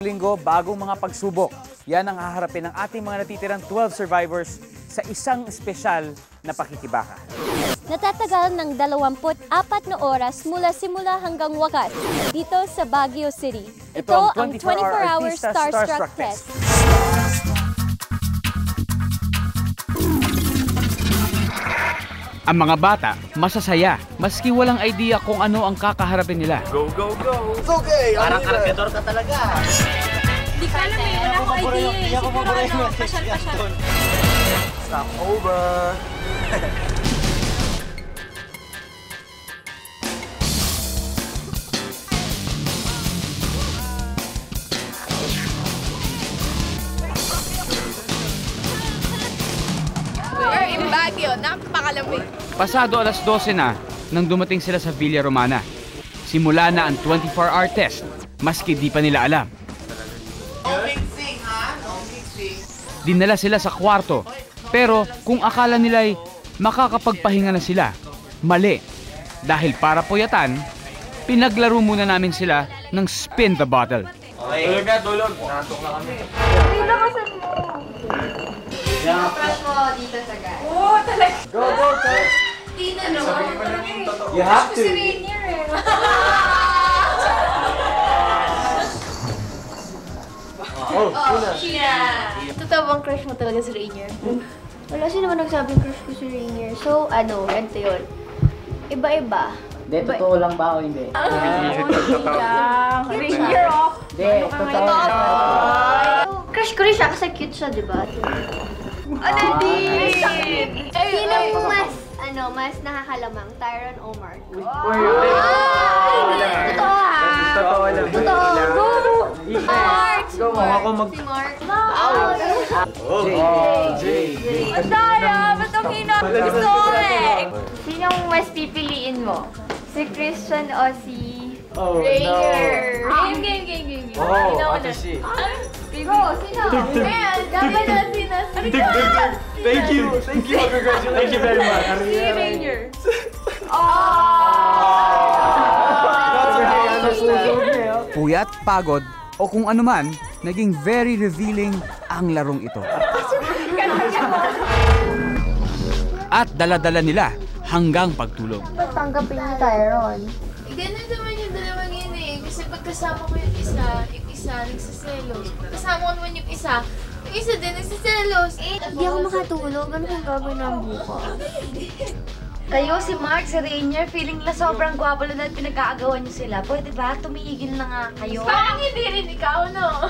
Linggo, bagong mga pagsubok. Yan ang haharapin ng ating mga natitirang 12 survivors sa isang espesyal na pakikibaka. Natatagal ng 24 na oras mula simula hanggang wakas dito sa Baguio City. Ito ang 24-hour Starstruck Test. Ang mga bata, masasaya, maski walang idea kung ano ang kakaharapin nila. Go, go, go! Okay! Parang kargador ka talaga. Di ka alam eh, wala akong idea eh. Siguro ano, pasyal-pasyal. Stop over! We're in Baguio, napakalamig. Pasado alas 12 na nang dumating sila sa Villa Romana. Simula na ang 24-hour test, maski di pa nila alam. Dinala sila sa kwarto, pero kung akala nila'y makakapagpahinga na sila, mali. Dahil para puyatan, pinaglaro muna namin sila ng spin the bottle. Okay. Tulog na, tulog. Natok na kami. Crush mo dito sa guy. Oo, talaga. Go, go, go! Tina, no? You have to. Si Rainier eh. Oh, Tina. Totoo bang crush mo talaga si Rainier? Wala sino naman nagsabing crush ko si Rainier. So, ganito yun. Iba-iba. Hindi, totoo lang ba o hindi? Rainier oh. Hindi, totoo. Crush ko rin siya kasi cute siya, di ba? Ano din? Sino mas nakakalamang? Tyron o Mark? Totoo ha? Totoo lang. Totoo. Mark! Go, ako mag... Si Mark. Ang daya, ba't ang hina? Gusto ko eh. Sinong mas pipiliin mo? Si Christian o si... Rainier. Game. Oh, ate si. Go, sino? Dapat natin na. Thank you. Thank you. Congratulations. Thank you very much. Si Rainier. Puyat, pagod, o kung anuman, naging very revealing ang larong ito. At dala-dala nila hanggang pagtulog. Ba't tanggapin ni Tyron? Ganun naman yung dalawang yun eh. Kasi pagkasama ko yung isa nagsiselos. Pagkasama ko naman yung isa din nagsiselos. Hindi ako makatulog. Ano kung gagawin ng bukas? Kayo, si Mark, si Rainier, feeling na sobrang gwapo na at pinagkaagawan niyo sila. Pwede ba? Tumigil na nga kayo. Parang hindi rin ikaw, no?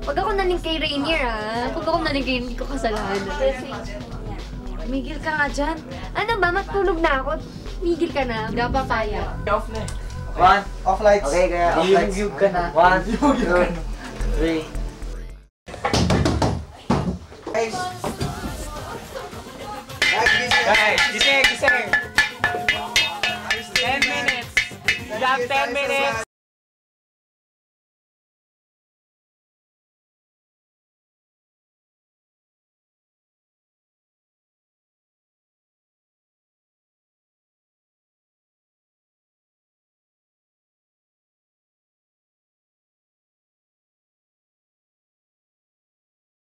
Pag ako naling kay Rainier Pag ako naling kay hindi ko kasalanan. Tumigil ka nga dyan. Ano ba? Matulog na ako. Migil ka na. Hindi pa kaya. Off na. One, off lights. Okay, kaya off lights. Yung ka na. 1, 2, 3. Guys! Guys, gising. 10 minutes. You have 10 minutes.